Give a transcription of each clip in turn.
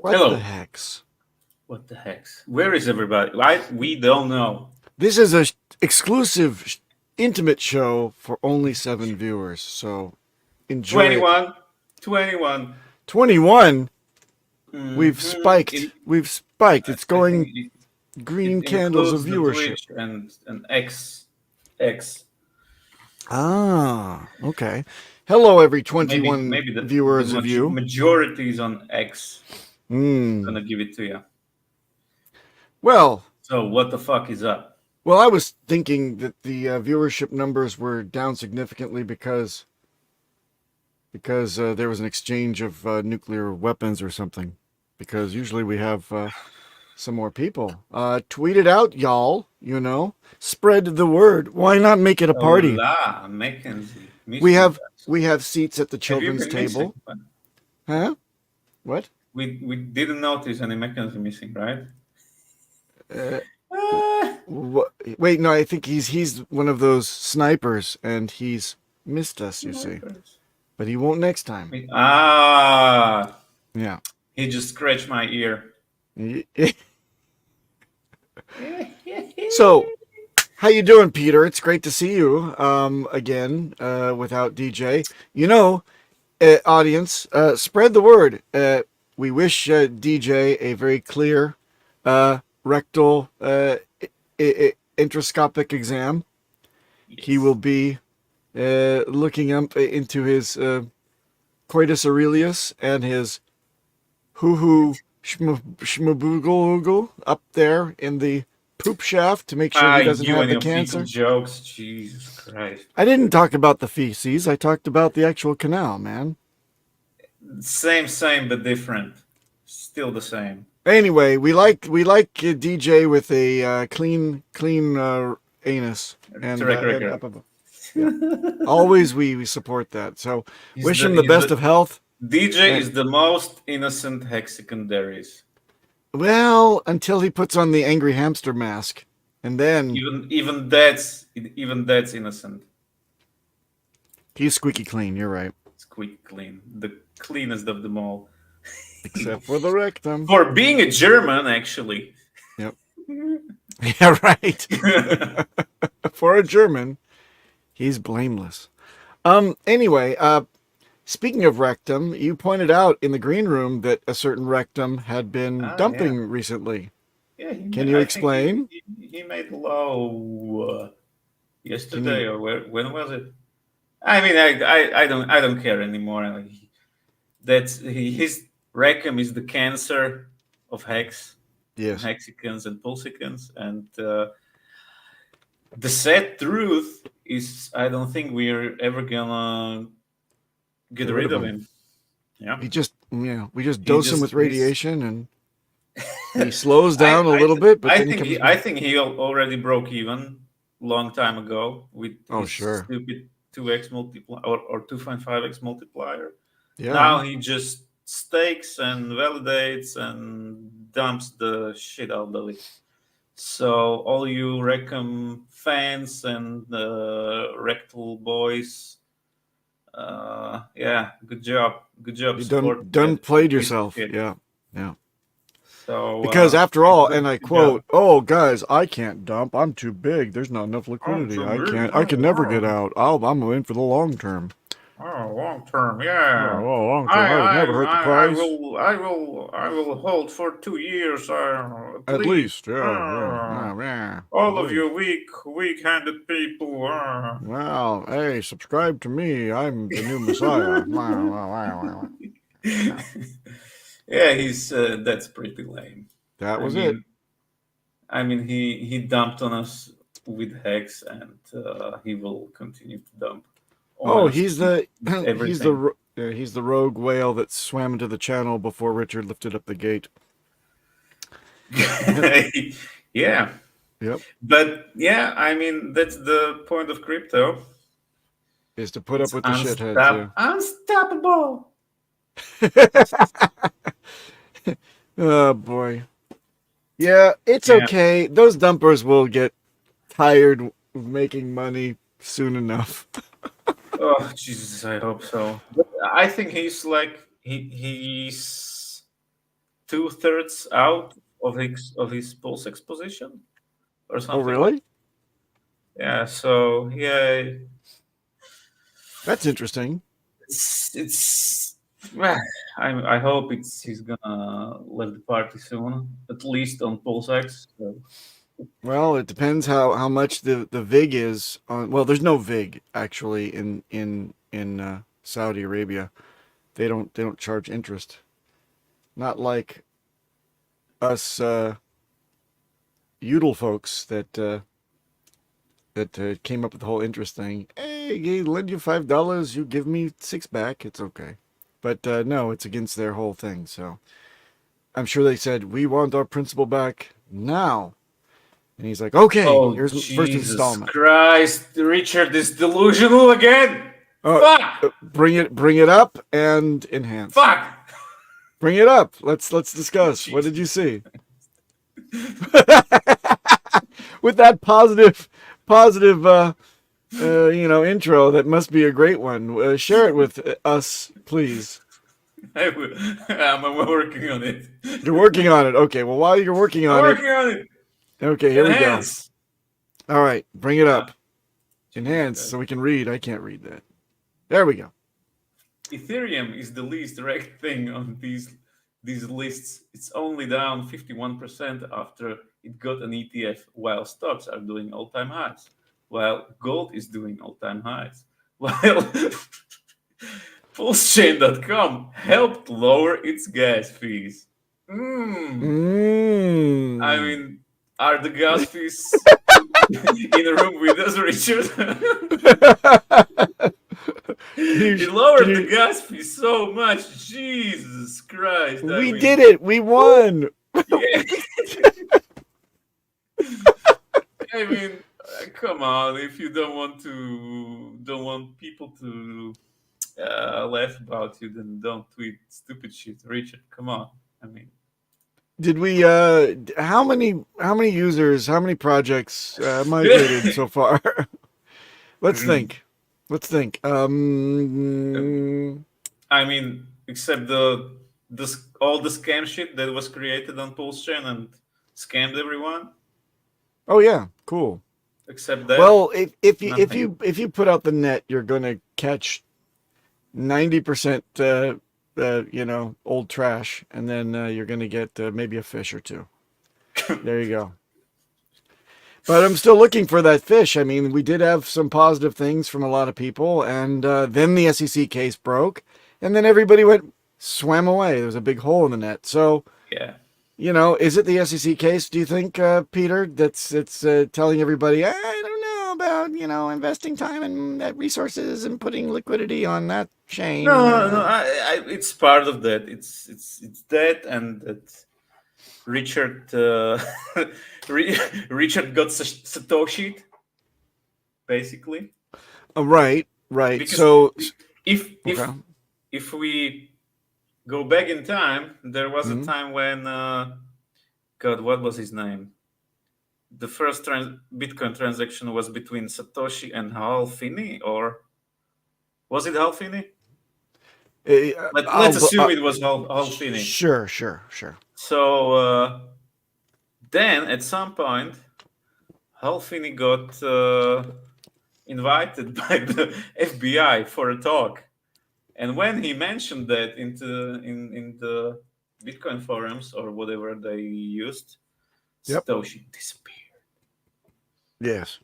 What the Hello. hex? What the heck? Where is everybody? We don't know. This is a exclusive, intimate show for only 7 viewers. So enjoy it. 21. 21. 21. We've Mhm. spiked. We've spiked. It's I think going green it candles of includes the viewership. Twitch and X. Ah, okay. Hello, every Maybe 21 maybe the viewers of you. majority is on X. Hmm. Gonna give it to you. Well, So what the fuck is up? well, I was thinking that the viewership numbers were down significantly because there was an exchange of nuclear weapons or something. Because usually we have some more people. Tweet it out, y'all. Spread the word. Why not make it a party? Hola, Mackenzie. We Miss you have guys. we have seats at the Have you children's been missing? table. Huh? What? We didn't notice any Mackenzie missing, right? Uh, Ah. Wait, no, I think he's one of those snipers, and he's missed us. You see, but he won't next time. Ah, Yeah. he just scratched my ear. So, how you doing, Peter? It's great to see you again without DJ. Audience, spread the word. We wish DJ a very clear rectal introscopic exam. Yes. He will be looking up into his coitus aurelius and his hoo-hoo shmaboogle up there in the poop shaft to make sure he doesn't You have and the your fecal cancer. jokes, Jesus Christ. I didn't talk about the feces. I talked about the actual canal, man. Same, but different. Still the same. Anyway, we like DJ with a clean anus and Correct. up above. Yeah. Always we support that. So wish him the he's best of health. DJ is the most innocent Hexican there is. Well, until he puts on the angry hamster mask, and then Even that's innocent. he's squeaky clean. You're right. Squeaky clean. The cleanest of them all. Except for the rectum. For being a German, actually. Yep. Yeah, right. For a German, he's blameless. Anyway, speaking of rectum, you pointed out in the green room that a certain rectum had been dumping recently. Yeah. Can you explain? He made low yesterday or when was it? I mean, I don't care anymore. His rectum is the cancer of Hex. Yes. Hexicans and Pulsicans, and the sad truth is, I don't think we're ever gonna get rid of him. Yeah, we just dose him with radiation, and he slows down a little bit. But I think he already broke even long time ago with his stupid 2x multiplier or 2.5x multiplier. Yeah. Now he just stakes and validates and dumps the shit out of it. So all you Reckham fans and rectal boys, yeah, good job. You done played yourself. Yeah. So because after all, and I quote, "Oh guys, I can't dump. I'm too big. There's not enough liquidity. I can never get out. I'm in for the long term." Oh, long term, yeah. Oh, long term. I would never hurt the price. I will hold for 2 years. At least, yeah. All of you weak-handed people. Well, hey, subscribe to me. I'm the new Messiah. Yeah, he's that's pretty lame. That was it. I mean, he dumped on us with Hex, and he will continue to dump. Oh, he's the rogue whale that swam into the channel before Richard lifted up the gate. Yeah. Yep. But yeah, I mean, that's the point of crypto. Is to put up with the shitheads. Unstoppable. Oh boy. Yeah, it's okay. Those dumpers will get tired of making money soon enough. Oh Jesus, I hope so. But I think he's like he's 2/3 out of his Pulse exposition or Oh, something. really? Yeah. So yeah, That's interesting. it's well, I hope he's gonna leave the party soon, at least on PulseX. So. Well, it depends how much the vig is on. Well, there's no vig actually in Saudi Arabia. They don't charge interest. Not like us Udal folks that came up with the whole interest thing. Hey, lend you $5, you give me $6 back. It's okay. But no, it's against their whole thing. So I'm sure they said we want our principal back now. And he's like, okay, Oh here's first Jesus installment. Christ! Richard is delusional again. Oh, Fuck! bring it up and enhance. Fuck! Bring it up. Let's discuss. What did you see? With that positive intro, that must be a great one. Share it with us, please. I'm working on it. You're working on it. Okay. Well, while you're working on Working on it. okay, here Enhance. we go. All right, bring it up. Jesus Enhance Christ. so we can read. I can't read that. There we go. Ethereum is the least ranked thing on these lists. It's only down 51% after it got an ETF, while stocks are doing all-time highs, while gold is doing all-time highs, while Pulsechain.com helped lower its gas fees. I mean, are the gas fees in a room with us, Richard? It lowered the gas fee so much. Jesus Christ. We did it. We won. Yeah. I mean, come on. If you don't want people to laugh about you, then don't tweet stupid shit, Richard. Come on. I mean, did we? How many users? How many projects migrated so far? Let's think. I mean, except all the scam shit that was created on Pulsechain and scammed everyone. Oh yeah, cool. Except that. Well, if you put out the net, you're gonna catch 90% old trash, and then you're gonna get maybe a fish or two. There you go. But I'm still looking for that fish. I mean, we did have some positive things from a lot of people, and then the SEC case broke, and then everybody swam away. There was a big hole in the net. So, yeah, is it the SEC case? Do you think, Peter, that's telling everybody, I don't know about investing time and resources and putting liquidity on that chain? No, it's part of that. It's that and that. Richard Richard got Satoshi, basically. Right. Because so if we go back in time, there was a time when God, what was his name? The first Bitcoin transaction was between Satoshi and Hal Finney, or was it Hal Finney? Let's assume it was Hal Finney. Sure. So then, at some point, Hal Finney got invited by the FBI for a talk, and when he mentioned that in the Bitcoin forums or whatever they used, Satoshi disappeared. Yes.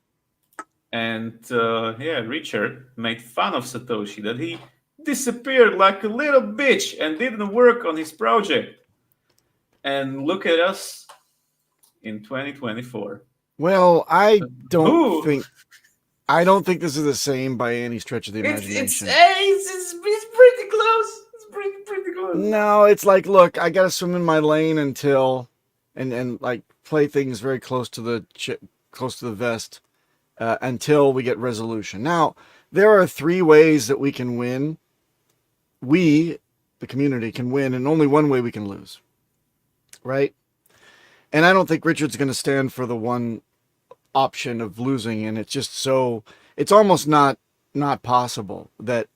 And Richard made fun of Satoshi that he disappeared like a little bitch and didn't work on his project. And look at us in 2024. Well, I don't think this is the same by any stretch of the imagination. It's pretty close. It's pretty close. No, it's like, look, I gotta swim in my lane until, and like play things very close to the vest until we get resolution. Now, there are 3 ways that we can win. We, the community, can win, and only one way we can lose. Right? And I don't think Richard's going to stand for the one option of losing, and it's almost not possible that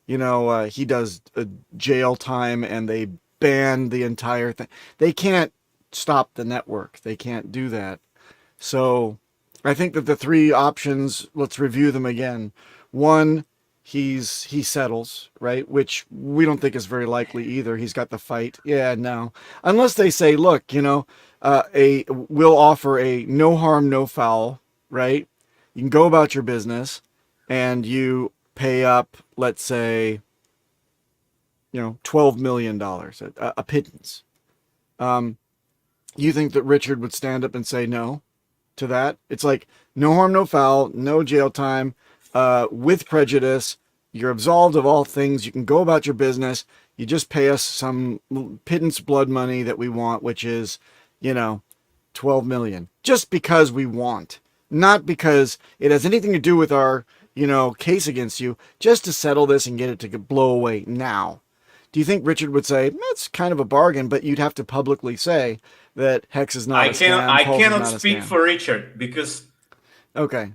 he does a jail time and they ban the entire thing. They can't stop the network. They can't do that. So I think that the three options, let's review them again. One, he settles, right? Which we don't think is very likely either. He's got the fight. Yeah, no. Unless they say, look, we'll offer a no harm, no foul, right? You can go about your business and you pay up, let's say, $12 million, a pittance. You think that Richard would stand up and say no to that? It's like no harm, no foul, no jail time, with prejudice. You're absolved of all things. You can go about your business. You just pay us some pittance blood money that we want, which is, 12 million, just because we want, not because it has anything to do with our, case against you, just to settle this and get it to blow away now. Do you think Richard would say, that's kind of a bargain, but you'd have to publicly say that Hex is not a scam? I cannot speak for Richard because okay,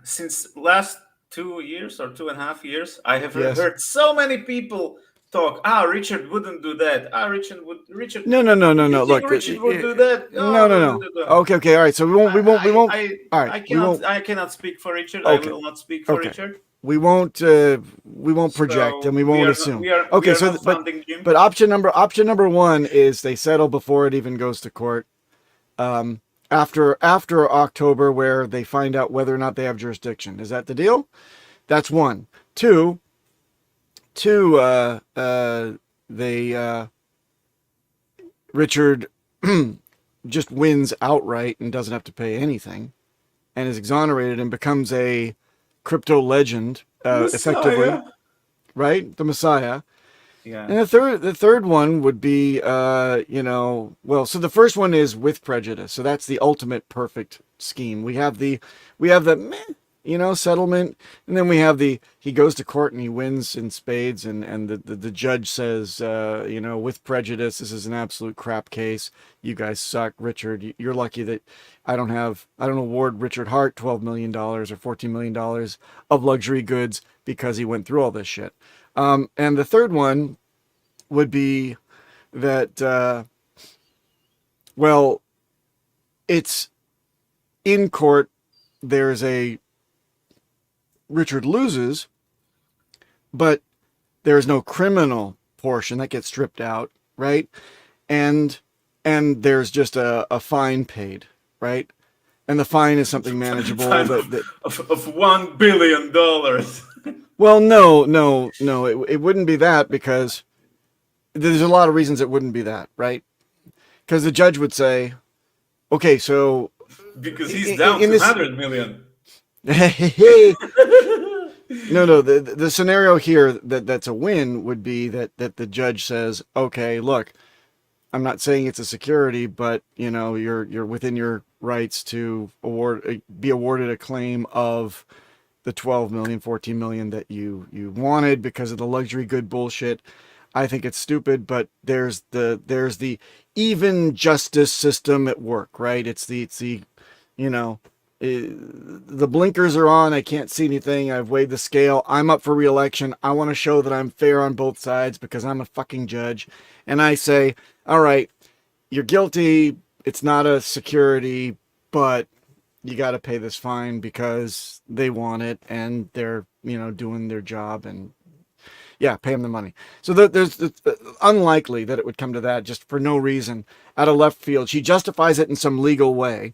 since last 2 years or 2.5 years, I have heard so many people talk. Richard wouldn't do that. Richard. No. Look, Richard would do that. No. Okay. All right. So we won't. All right. I cannot speak for Richard. Okay. I will not speak for Richard. We won't project and we won't assume. But option number one is they settle before it even goes to court. After October, where they find out whether or not they have jurisdiction. Is that the deal? That's one. Two, Richard just wins outright and doesn't have to pay anything and is exonerated and becomes a crypto legend, effectively, right? The Messiah. Yeah. And the third one would be, so the first one is with prejudice. So that's the ultimate perfect scheme. We have the settlement, and then we have he goes to court and he wins in spades, and the judge says, with prejudice, this is an absolute crap case. You guys suck, Richard. You're lucky that I don't award Richard Hart $12 million or $14 million of luxury goods because he went through all this shit. And the third one would be that, it's in court. There's Richard loses, but there's no criminal portion that gets stripped out, right? And there's just a fine paid, right? And the fine is something manageable. Of $1 billion. Well, no, it wouldn't be that, because there's a lot of reasons it wouldn't be that, right? Because the judge would say, okay, so because he's down to 100 million. No, the scenario here that's a win would be that the judge says, okay, look, I'm not saying it's a security, but you're within your rights to be awarded a claim of the 12 million, 14 million that you wanted because of the luxury good bullshit. I think it's stupid, but there's the even justice system at work, right? It's the blinkers are on. I can't see anything. I've weighed the scale. I'm up for re-election. I want to show that I'm fair on both sides because I'm a fucking judge. And I say, all right, you're guilty. It's not a security, but you got to pay this fine because they want it and they're, doing their job, and pay them the money. So there's unlikely that it would come to that just for no reason out of left field. She justifies it in some legal way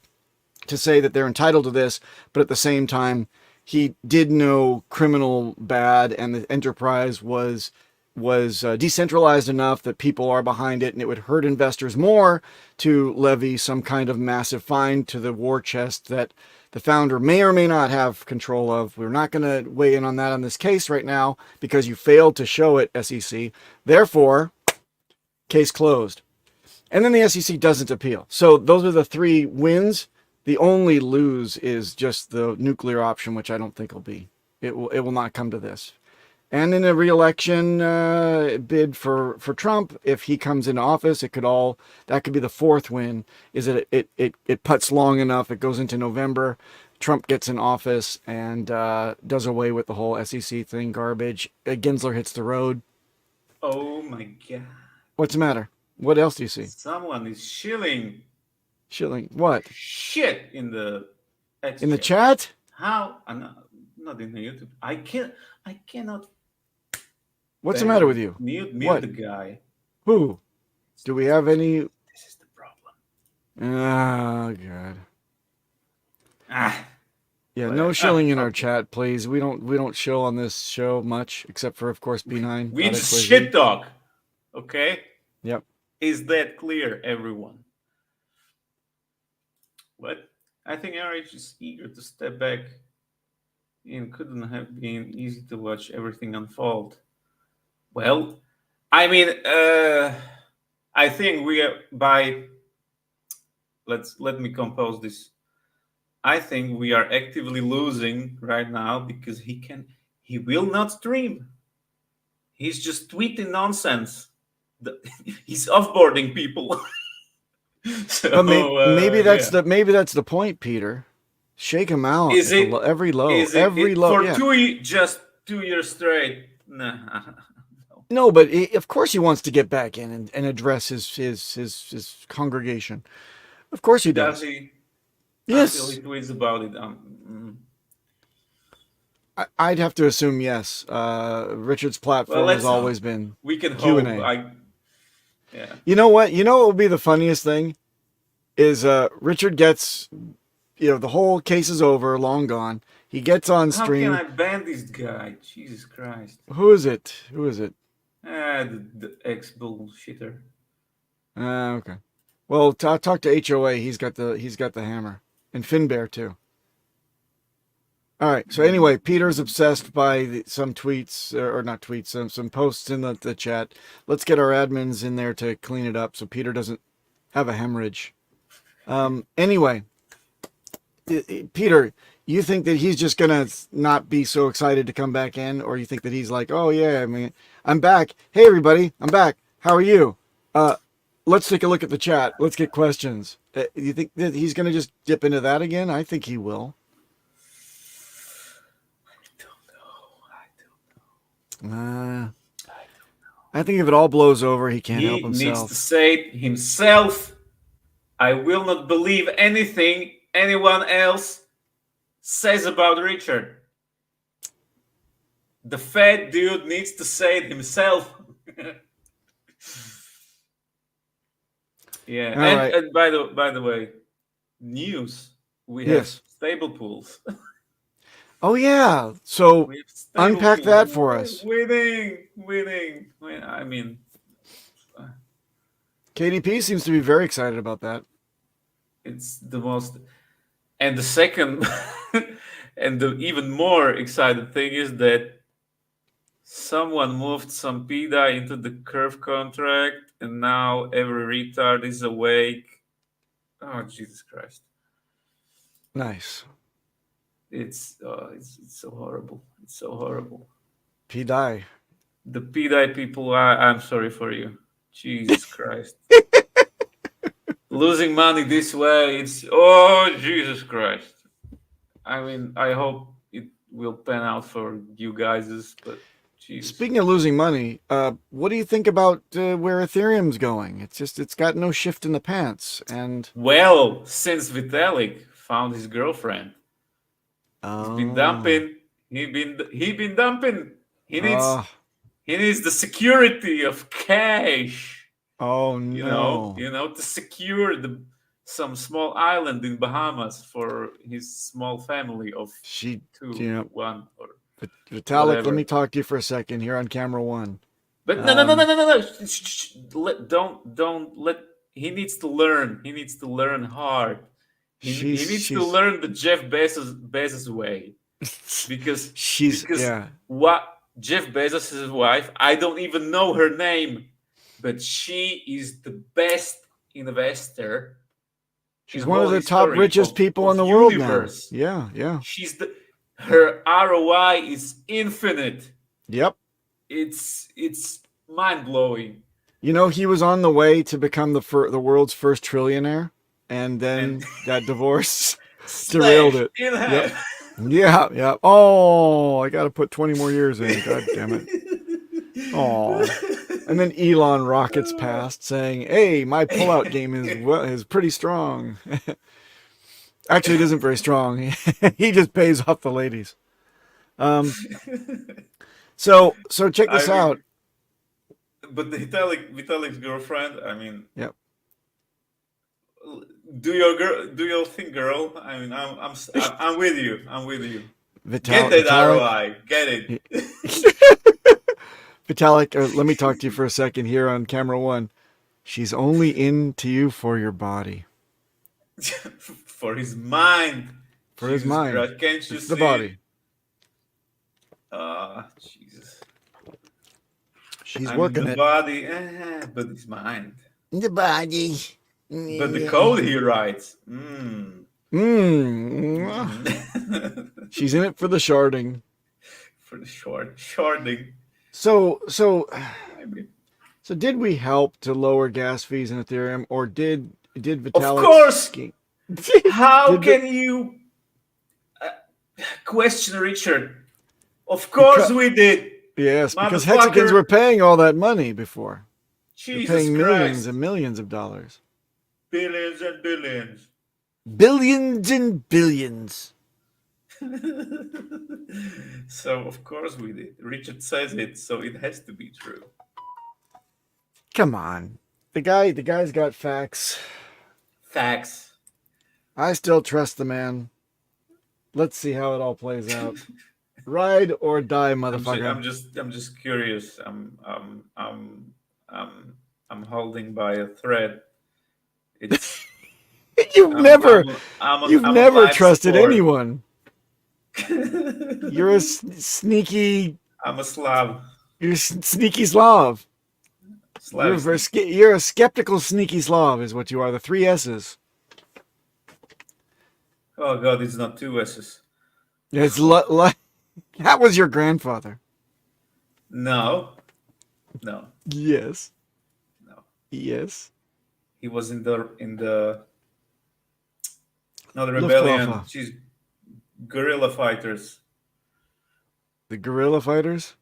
to say that they're entitled to this, but at the same time, he did no criminal bad, and the enterprise was decentralized enough that people are behind it, and it would hurt investors more to levy some kind of massive fine to the war chest that the founder may or may not have control of. We're not going to weigh in on that on this case right now because you failed to show it, SEC. Therefore, case closed. And then the SEC doesn't appeal. So those are the three wins. The only lose is just the nuclear option, which I don't think will be. It will not come to this. And in a re-election bid for Trump, if he comes into office, that could be the fourth win. Is that it puts long enough, it goes into November, Trump gets in office and does away with the whole SEC thing, garbage. Gensler hits the road, Oh my god. What's the matter? What else do you see? Someone is shilling Shilling. What? shit in the X In the chat. chat? How? Not in the YouTube. I cannot. What's the matter with you? Mute What? the guy. Who? Do we have any? This is the problem. Oh, God. Ah. Yeah, But, no shilling in our okay. chat, please. We don't shill on this show much, except for, of course, B9. We just shit talk. Okay? Yep. Is that clear, everyone? But I think RH is eager to step back and couldn't have been easy to watch everything unfold. Well, I mean, I think we are by. Let me compose this. I think we are actively losing right now because he will not stream. He's just tweeting nonsense. He's offboarding people. So But maybe that's yeah. maybe that's the point, Peter. Shake him out Is at the it every low, is every it low. for Yeah. just 2 years straight? Nah. No, but of course he wants to get back in and address his congregation. Of course he does. Does he? Yes. Until he tweets about it. I'd have to assume yes. Richard's platform has always been we can Q&A. hope. Yeah. You know what? You know what would be the funniest thing is Richard gets, the whole case is over, long gone. He gets on stream. How can I ban this guy? Jesus Christ. Who is it? The ex bullshitter. Okay. Well, talk to HOA. He's got the hammer, and Finbear too. All right. So anyway, Peter's obsessed by some tweets, or not tweets, some posts in the chat. Let's get our admins in there to clean it up so Peter doesn't have a hemorrhage. Anyway, Peter, you think that he's just gonna not be so excited to come back in, or you think that he's like, oh yeah, I mean, I'm back. Hey everybody, I'm back. How are you? Let's take a look at the chat. Let's get questions. You think that he's gonna just dip into that again? I think he will. I don't know. I think if it all blows over, he can't help himself. He needs to say it himself. I will not believe anything anyone else says about Richard. The fat dude needs to say it himself. Yeah. And by the way, news. We have stable pools. Oh yeah. So unpack that for us. Winning. I mean, KDP seems to be very excited about that. It's the most, and the second, and the even more exciting thing is that someone moved some PDA into the curve contract, and now every retard is awake. Oh Jesus Christ! Nice. It's so horrible. It's so horrible. PDA. The PDA people, I'm sorry for you. Jesus Christ. Losing money this way, oh Jesus Christ. I mean, I hope it will pan out for you guys, but Jesus. Speaking of losing money, what do you think about where Ethereum's going? It's got no shift in the pants, and well, since Vitalik found his girlfriend, he's been dumping. He been dumping. He needs the security of cash. Oh no! You know, to secure some small island in Bahamas for his small family of 2, 1, or Vitalik. whatever. Let me talk to you for a second here on camera one. But no. Don't let. He needs to learn. He needs to learn hard. He needs to learn the Jeff Bezos way, because what Jeff Bezos' wife, I don't even know her name. But she is the best investor. She's one of the top richest people in the world now. Yeah. Her ROI is infinite. Yep. It's mind blowing. You know, he was on the way to become the world's first trillionaire, and then that divorce derailed it. Yep. Yeah. Oh, I got to put 20 more years in. God damn it. Oh. And then Elon rockets past saying, "Hey, my pullout game is pretty strong." Actually, it isn't very strong. He just pays off the ladies. So check I this out. mean, but the Vitalik's girlfriend. I mean, Yep. do your thing, girl. I mean, I'm with you. I'm with you. Get that Vitalik. ROI. Get it. Vitalik, let me talk to you for a second here on camera one. She's only into you for your body. For his mind. For his Jesus mind. Christ, can't you It's see? the body. Jesus. She's I mean, working the it. body, but his mind. The body. But the code he writes. She's She's in it for the sharding. for the shorting. So I mean, did we help to lower gas fees in Ethereum, or did Vitalik? of course. How Did can you question Richard? Of course we did. Yes, because Motherfucker. Hexicans were paying all that money before. They're Jesus paying millions Christ. and millions of dollars. Billions and billions. Billions and billions. So of course we did. Richard says it, so it has to be true. Come on. The guy's got facts. Facts. I still trust the man. Let's see how it all plays out. Ride or die, motherfucker. I'm just curious. I'm holding by a thread. It's You've never I'm a never life trusted support. anyone. You're a sneaky. I'm a Slav. You're a sneaky Slav. You're a skeptical sneaky Slav, is what you are. The 3 S's. Oh God, it's not 2 S's. It's that was your grandfather. No. Yes. No. Yes. He was in the not the rebellion. Luftwaffe. She's guerrilla fighters. The guerrilla fighters.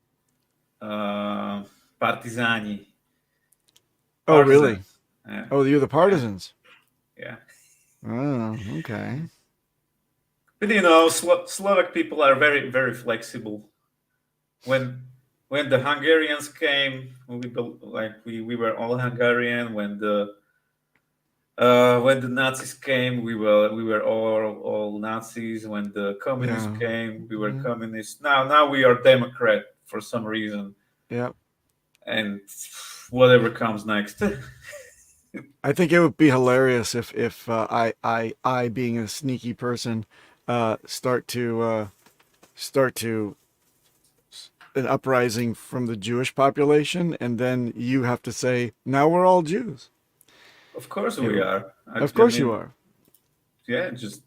Partisani. Oh, really? Yeah. Oh, you're the partisans. Yeah. Oh, okay. But you know, Slovak people are very, very flexible. When the Hungarians came, we were all Hungarian. When the Nazis came, we were all Nazis. When the communists came, we were communists. Now we are Democrat for some reason. Yep. And whatever comes next. I think it would be hilarious if I being a sneaky person start to an uprising from the Jewish population, and then you have to say, now we're all Jews. Of course we are. Of course you are. Yeah, just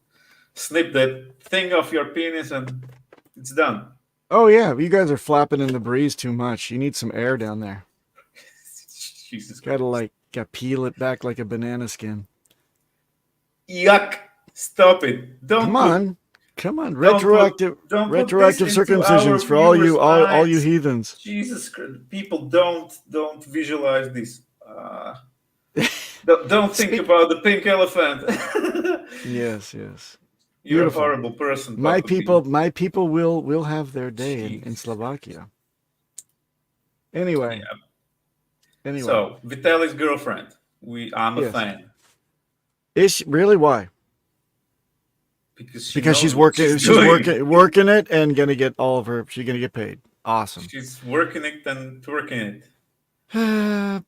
snip that thing off your penis and it's done. Oh yeah, you guys are flapping in the breeze too much. You need some air down there. Jesus. Gotta peel it back like a banana skin. Yuck! Stop it! Come on. Retroactive circumcisions for all you heathens. Jesus Christ! People don't visualize this. Don't think about the pink elephant. Yes. You're a horrible person. My people will have their day in Slovakia. Anyway. Yeah. So Vitalik's girlfriend. I'm a fan. Is she, really? Why? Because she's working it and gonna get all of her. She's gonna get paid. Awesome. She's working it and twerking it.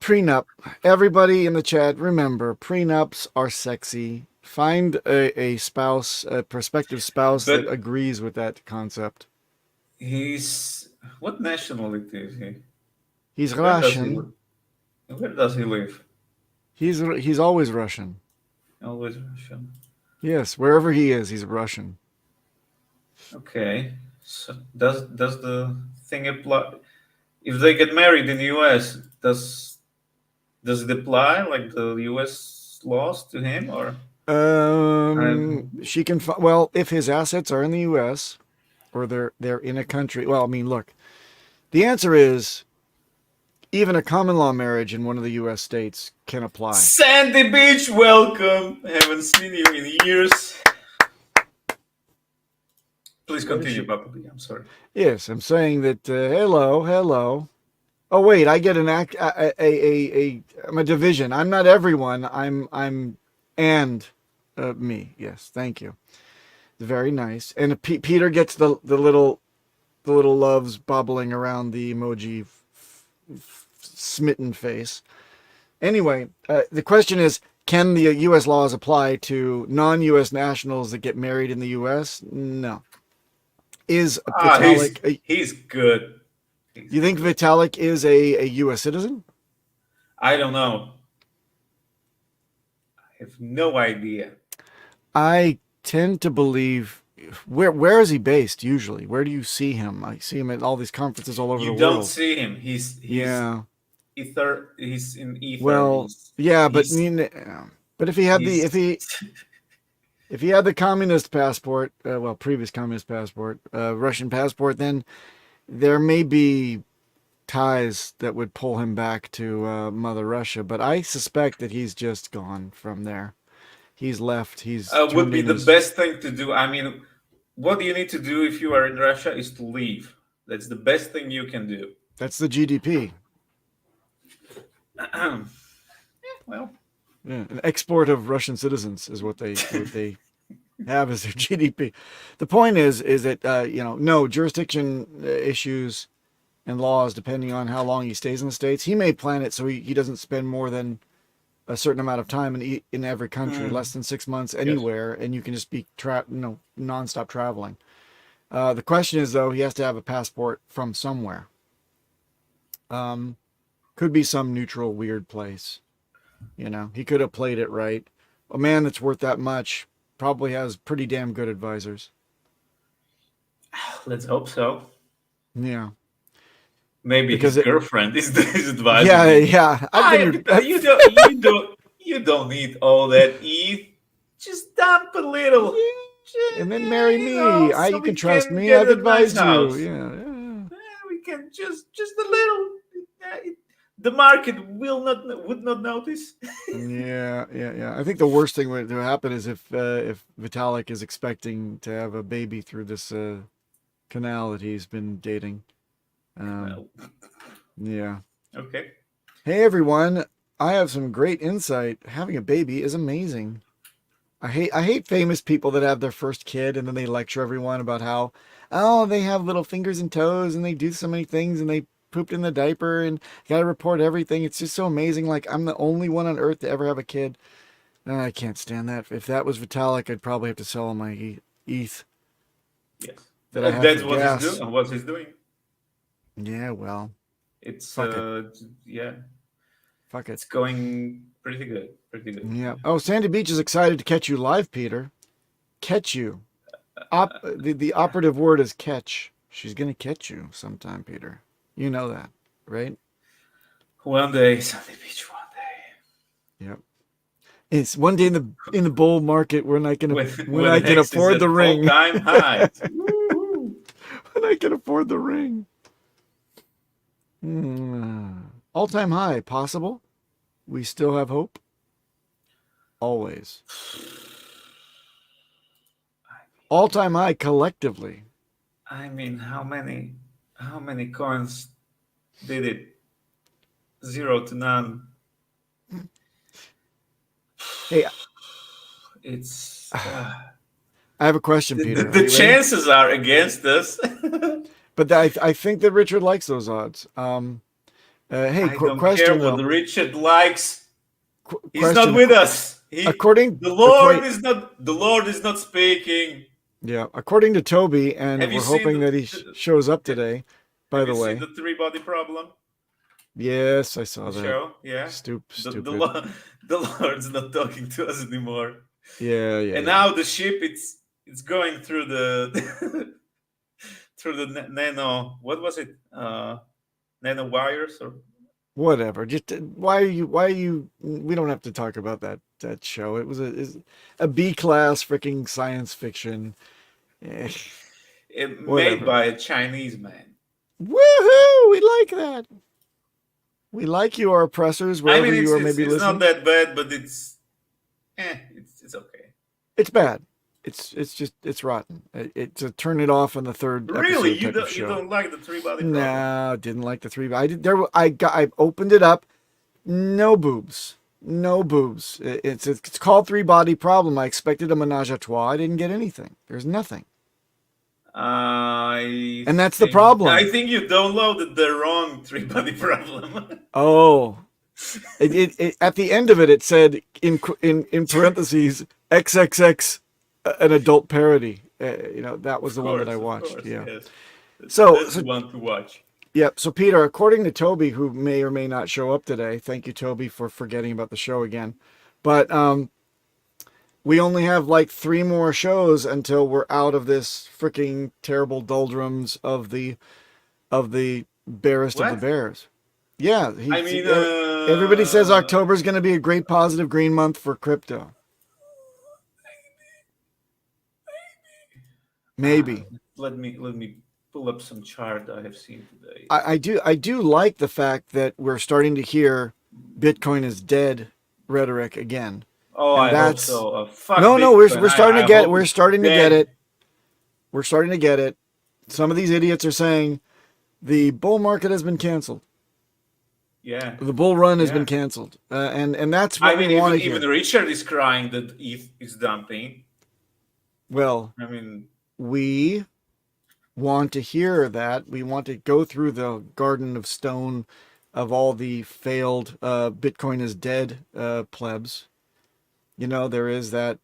Prenup. Everybody in the chat, remember, prenups are sexy. Find a spouse, a prospective spouse that agrees with that concept. What nationality is he? He's Russian. Where does he live? He's always Russian. Always Russian. Yes, wherever he is, he's Russian. Okay. So does the thing apply? If they get married in the U.S., does it apply like the U.S. laws to him, or? She can. Well, if his assets are in the U.S. or they're in a country. Well, I mean, look. The answer is even a common law marriage in one of the U.S. states can apply. Sandy Beach, welcome. Haven't seen you in years. Please continue, Papa B. I'm sorry. Yes, I'm saying that. Hello. Oh wait, I get I'm a division. I'm not everyone. I'm and me. Yes, thank you. Very nice. And Peter gets the little loves bubbling around the emoji smitten face. Anyway, the question is, can the U.S. laws apply to non-U.S. nationals that get married in the U.S.? No. Is Vitalik? He's good. You think Vitalik is a U.S. citizen? I don't know. I have no idea. I tend to believe. Where is he based usually? Where do you see him? I see him at all these conferences all over the world. You don't see him. He's yeah. Ether. He's in Ether. Well, yeah, but if he had if he had the communist passport, previous communist passport, Russian passport, then there may be ties that would pull him back to Mother Russia. But I suspect that he's just gone from there. He's left. He's would be the best thing to do. I mean, what do you need to do if you are in Russia is to leave. That's the best thing you can do. That's the GDP. Well, yeah, an export of Russian citizens is what they have as their GDP. The point is that no jurisdiction issues and laws depending on how long he stays in the States. He may plan it so he doesn't spend more than a certain amount of time in every country, less than 6 months anywhere, and you can just be nonstop traveling. The question is though, he has to have a passport from somewhere. Could be some neutral weird place. He could have played it right. A man that's worth that much probably has pretty damn good advisors. Let's hope so. Yeah. Maybe his girlfriend is his advisor. Yeah. You don't need all that. Just dump a little, and then marry me. You can trust me. I've advised you. Yeah. We can just a little. The market would not notice. Yeah. I think the worst thing would happen is if Vitalik is expecting to have a baby through this canal that he's been dating. Yeah. Okay. Hey everyone, I have some great insight. Having a baby is amazing. I hate famous people that have their first kid and then they lecture everyone about how they have little fingers and toes and they do so many things and they pooped in the diaper and gotta report everything. It's just so amazing. Like, I'm the only one on earth to ever have a kid. I can't stand that. If that was Vitalik, I'd probably have to sell all my ETH. Yes. That's what he's doing. Yeah, well. It's Fuck it. Yeah. Fuck it. It's going pretty good. Yeah. Oh, Sandy Beach is excited to catch you live, Peter. Catch you. The operative word is catch. She's gonna catch you sometime, Peter. You know that, right? One day, Sandy Beach. One day. Yep. It's one day in the bull market when I can when I can HEX afford the ring. All-time high. When I can afford the ring. All-time high, possible? We still have hope? Always. All-time high collectively. I mean, how many coins did it? 0 to none. Hey, it's. I have a question, Peter. The chances are against us. But I think that Richard likes those odds. Hey, I don't question care though. what Richard likes. He's not with us. The Lord is not speaking. Yeah, according to Toby, and we're hoping that he shows up today. By the way, the three-body problem. Yes, I saw that. Show, yeah. Stupid. The Lord's not talking to us anymore. Yeah. And now the ship, it's going through the through the nano. What was it? Nano wires or whatever. Just why are you? We don't have to talk about that show. It was a B class freaking science fiction. Made by a Chinese man. Woohoo! We like that. We like you, our oppressors, I wherever mean, you are maybe it's not listening. that bad, but it's okay. It's bad. It's just it's rotten. It's a turn it off on the third Really, episode type of you show. don't like the three body problem? No, didn't like the three. I did there. I opened it up. No boobs. No boobs. It's called three body problem. I expected a menage a trois. I didn't get anything. There's nothing. And that's the I problem. think you downloaded the wrong three body problem. Oh, at the end of it, it said in parentheses XXX, an adult parody. That was the one that I watched. Course, Yeah. yes. So, That's the one to watch. Yep. So, Peter, according to Toby, who may or may not show up today, thank you, Toby, for forgetting about the show again. But we only have like 3 more shows until we're out of this freaking terrible doldrums of the barest of the What? bears. Yeah. I mean, Everybody says October is going to be a great positive green month for crypto. Maybe. Let me pull up some chart I have seen today. I do like the fact that we're starting to hear Bitcoin is dead rhetoric again. Oh, And I hope so. Fuck No, Bitcoin. we're starting to get hope we're it's starting to dead. get it. We're starting to get it. Some of these idiots are saying the bull market has been canceled. Yeah. The bull run has Yeah. been canceled, and that's what I mean, we want to hear. even Richard is crying that ETH is dumping. Well, I mean, we want to hear that. We want to go through the garden of stone of all the failed Bitcoin is dead plebs. There is that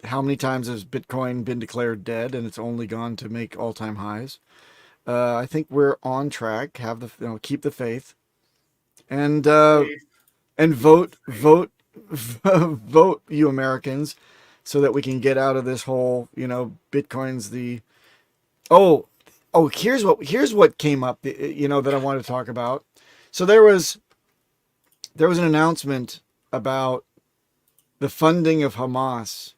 how many times has Bitcoin been declared dead and it's only gone to make all-time highs? I think we're on track. Keep the faith, and vote, vote, you Americans, so that we can get out of this whole. Bitcoin's the. Oh, here's what came up. That I wanted to talk about. So there was an announcement about the funding of Hamas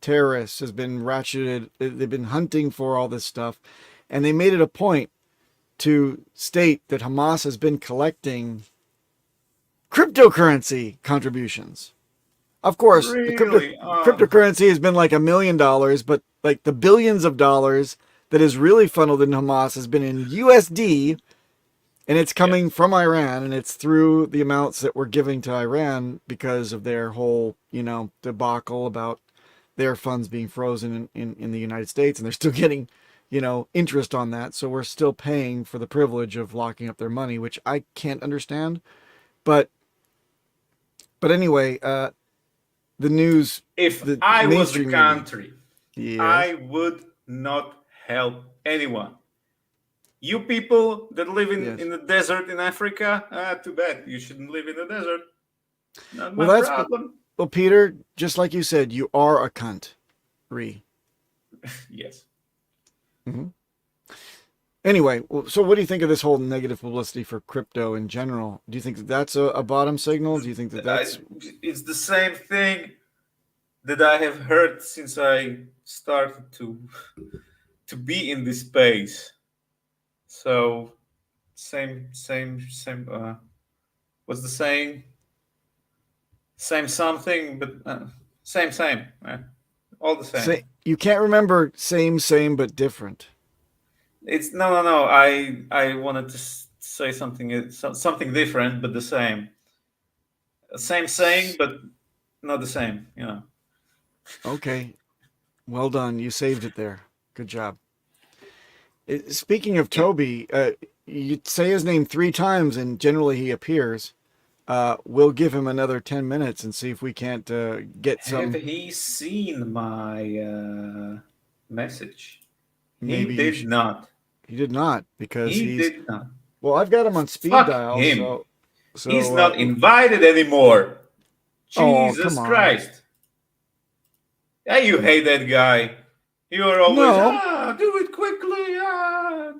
terrorists has been ratcheted. They've been hunting for all this stuff, and they made it a point to state that Hamas has been collecting cryptocurrency contributions. Of course, really? the cryptocurrency has been like $1 million, but like the billions of dollars that is really funneled in Hamas has been in USD, and it's coming from Iran, and it's through the amounts that we're giving to Iran because of their whole, debacle about their funds being frozen in the United States, and they're still getting, interest on that. So we're still paying for the privilege of locking up their money, which I can't understand. But anyway, the news. If the I was the mainstream country, media, I would not help anyone. You people that live in the desert in Africa, too bad. You shouldn't live in the desert. Not my problem. Well, Peter, just like you said, you are a cunt. Yes. Mm-hmm. Anyway, so what do you think of this whole negative publicity for crypto in general? Do you think that's a bottom signal? Do you think that's... It's the same thing that I have heard since I started to be in this space. So, same. What's the saying? Same something, but same. All the same. You can't remember same, but different. It's no. I wanted to say something different, but the same. Same saying, but not the same. Okay, well done. You saved it there. Good job. Speaking of Toby, you say his name 3 times, and generally he appears. We'll give him another 10 minutes and see if we can't get some. Have he seen my message? Maybe he did not. He did not, because he did not. Well, I've got him on speed Fuck dial. him. So he's not invited anymore. Jesus Christ! Yeah, you hate that guy. You are always do it quickly.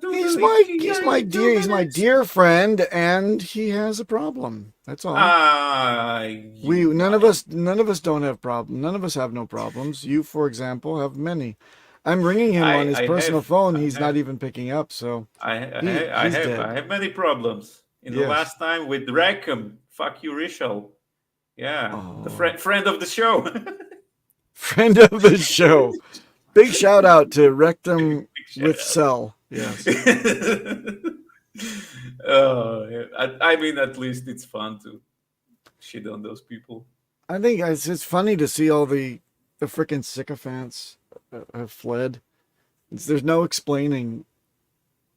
He's my dear friend, and he has a problem. That's all. None of us don't have problems. None of us have no problems. You, for example, have many. I'm ringing him on his personal phone. He's not even picking up. So I have many problems. in the Yes. last time with Rackham. Fuck you, Rishal. Yeah, the Oh. friend of the show. Friend of the show. Big shout out to Rectum Big shout with out. Cell. Yes. Oh, yeah. I mean, at least it's fun to shit on those people. I think it's funny to see all the freaking sycophants have fled. There's no explaining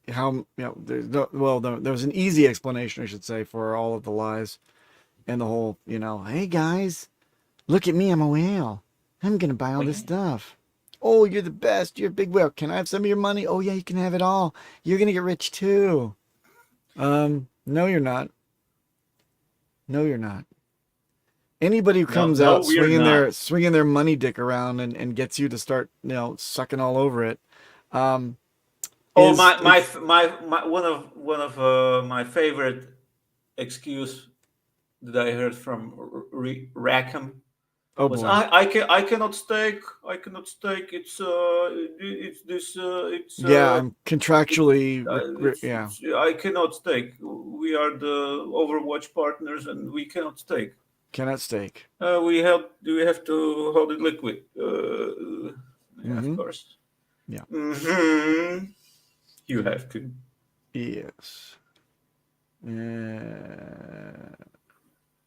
how, there's no, well, there's an easy explanation, I should say, for all of the lies and the whole, hey guys, look at me, I'm a whale. I'm going to buy all this stuff. Oh, you're the best. You're a big whale. Can I have some of your money? Oh, yeah, you can have it all. You're going to get rich too. No, you're not. No, you're not. Anybody who comes out swinging their money dick around and gets you to start, sucking all over it. Oh, one of my favorite excuse that I heard from Rackham was, boy. I cannot stake. I cannot stake. It's this. I'm contractually. I cannot stake. We are the Overwatch partners, and we cannot stake. Cannot stake. We have to hold it liquid. Of course. Yeah. Mm-hmm. You have to. Yes.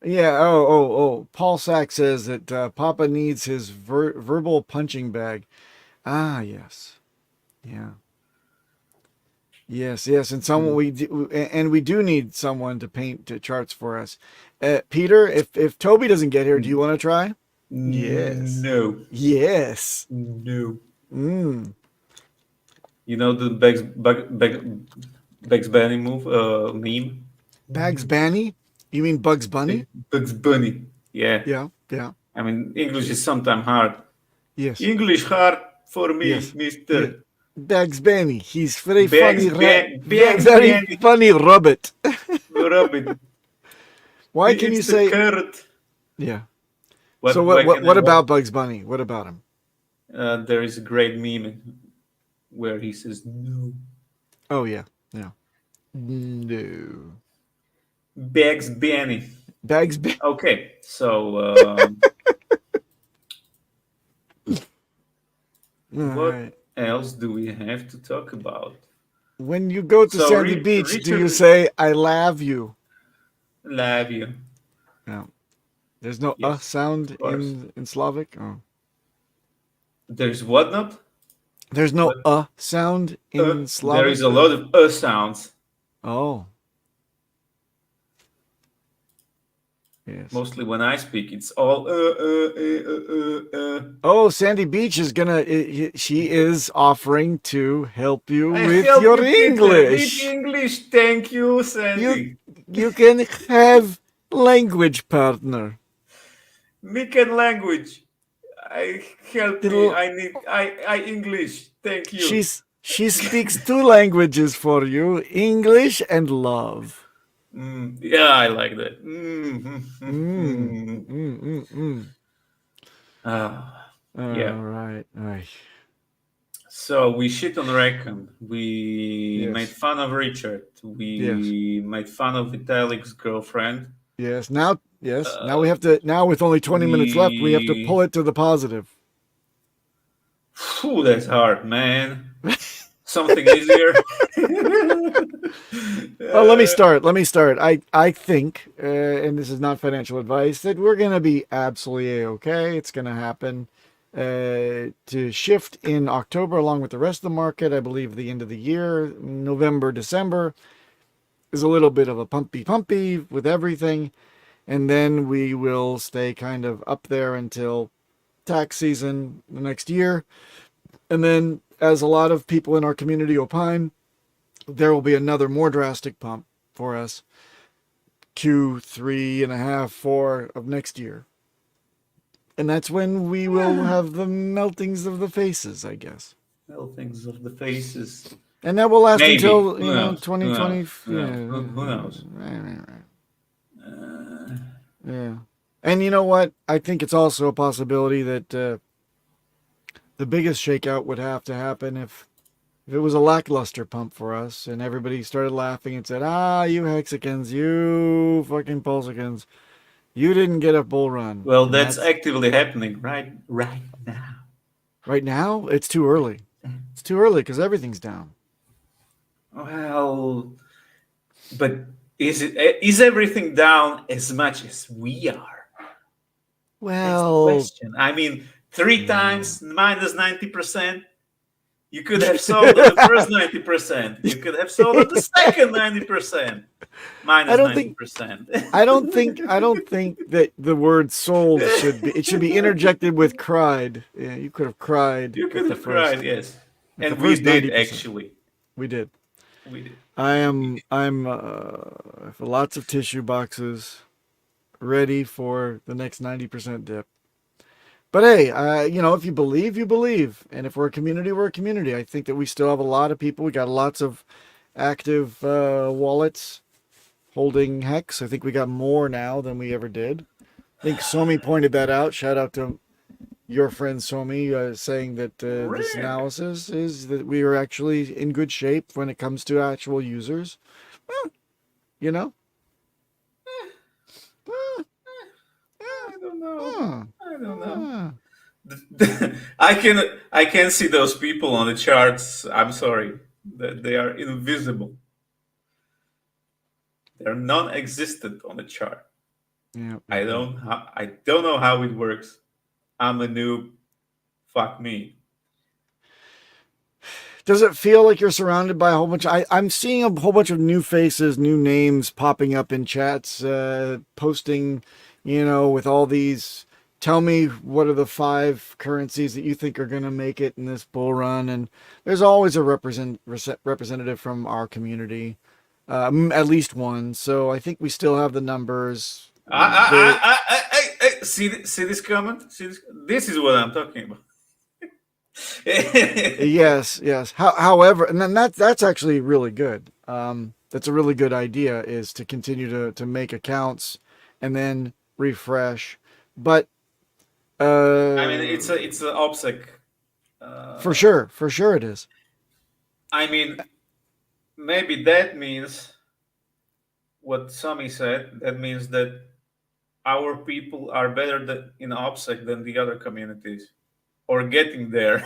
Yeah. Oh. Paul Sack says that Papa needs his verbal punching bag. Ah, yes. Yeah. Yes, and someone we do need someone to paint charts for us. Peter, if Toby doesn't get here, do you want to try? Yes. No. Yes. No. You know the Bugs Bunny meme? Bugs Bunny? You mean Bugs Bunny? Bugs Bunny. Yeah. Yeah. I mean, English is sometimes hard. Yes. English hard for me, mister. Yeah. Bugs Bunny. He's very funny. Very funny rabbit. Rabbit. Why can you say carrot? Yeah. So what about Bugs Bunny? What about him? There is a great meme where he says no. Oh yeah. No. Bugs Bunny. Bugs Bunny. Okay, so what else do we have to talk about? When you go to Sandy Beach, do you say "I love you"? Love you. No. There's no sound in Slavic. Oh. There's what not? There's no sound in Slavic. There is a lot of sounds. Oh. Yes. Mostly when I speak, it's all Oh, Sandy Beach is she is offering to help you with your English. With English, thank you, Sandy. You can have language partner. Me can language. I help me. I English. Thank you. She speaks 2 languages for you, English and love. Yeah, I like that. Yeah. All right. So we shit on Rackham. We made fun of Richard. We made fun of Vitalik's girlfriend. Yes. Now we have to. Now with only 20 minutes left, we have to pull it to the positive. Whew, that's hard, man. Something easier. Well, let me start. I think, and this is not financial advice, that we're going to be absolutely okay. It's going to happen. To shift in October along with the rest of the market. I believe the end of the year, November, December, is a little bit of a pumpy with everything. And then we will stay kind of up there until tax season the next year. And then, as a lot of people in our community opine, there will be another more drastic pump for us Q3 and a half, 4 of next year. And that's when we will have the meltings of the faces, I guess. Meltings of the faces. And that will last until, 2020. Who knows? Yeah. And you know what? I think it's also a possibility that the biggest shakeout would have to happen if If it was a lackluster pump for us and everybody started laughing and said, ah, you Hexicans, you fucking Pulsicans, you didn't get a bull run. Well, And that's that's actively happening right now. right now, it's too early. It's too early because everything's down. Well, but is everything down as much as we are? That's the Well, question. I mean, three yeah. times minus 90%. You could have sold at the first 90%. You could have sold at the second 90%. I Minus don't think 90%. I don't think that the word sold should be it should be interjected with cried. Yeah, you could have cried You could have cried, yes. at the And we first did 90%. actually. We did. We did. I'm for lots of tissue boxes ready for the next 90% dip. But hey, if you believe, you believe. And if we're a community, we're a community. I think that we still have a lot of people. We got lots of active wallets holding Hex. I think we got more now than we ever did. I think Somi pointed that out. Shout out to your friend Somi saying that this Rick. analysis is that we are actually in good shape when it comes to actual users. Well, you know? I don't know. Uh, I don't know. uh, I can see those people on the charts. I'm sorry. They are invisible. They're non-existent on the chart. yeah. I don't know how it works. I'm a noob. Fuck me. Does it feel like you're surrounded by a whole bunch? I'm seeing a whole bunch of new faces, new names popping up in chats, posting, with all these. Tell me what are the 5 currencies that you think are going to make it in this bull run? And there's always a representative from our community, at least one. So I think we still have the numbers. There, See this comment? See this? This is what I'm talking about. yes, yes. However, and then that's actually really good. That's a really good idea is to continue to make accounts and then refresh. But I mean, it's uh, a OPSEC. for sure it is. I mean, maybe that means what Sami said. That means that our people are better in OPSEC than the other communities, or getting there.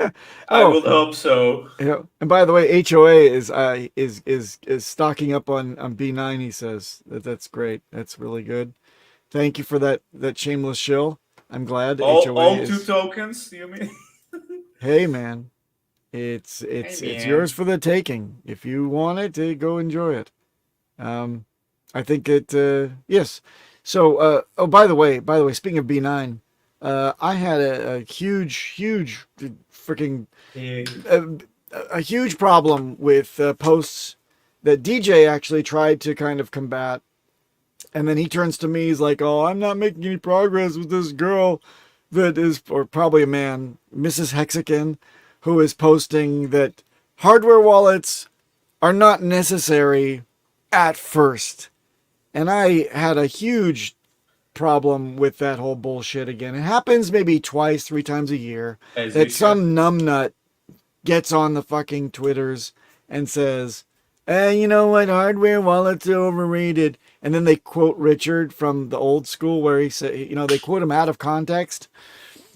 I Oh, will hope so. and by the way, HOA is stocking up on B9. He says that's great. That's really good. Thank you for that shameless shill. I'm glad HOA All two is. tokens, you mean? Hey man, it's Hey it's it's yours man. for the taking. If you want it, go enjoy it. Um, I think it. Yes. So, by the way, speaking of B9, I had a huge, freaking, Yeah. a, a huge problem with posts that DJ actually tried to kind of combat, and then he turns to me. He's like, "Oh, I'm not making any progress with this girl that is, or probably a man, Mrs. Hexican, who is posting that hardware wallets are not necessary at first." And I had a huge problem with that whole bullshit again. It happens maybe twice, 3 times a year As that you should. some numbnut gets on the fucking Twitters and says, you know what, hardware wallets are overrated. And then they quote Richard from the old school where he said, they quote him out of context.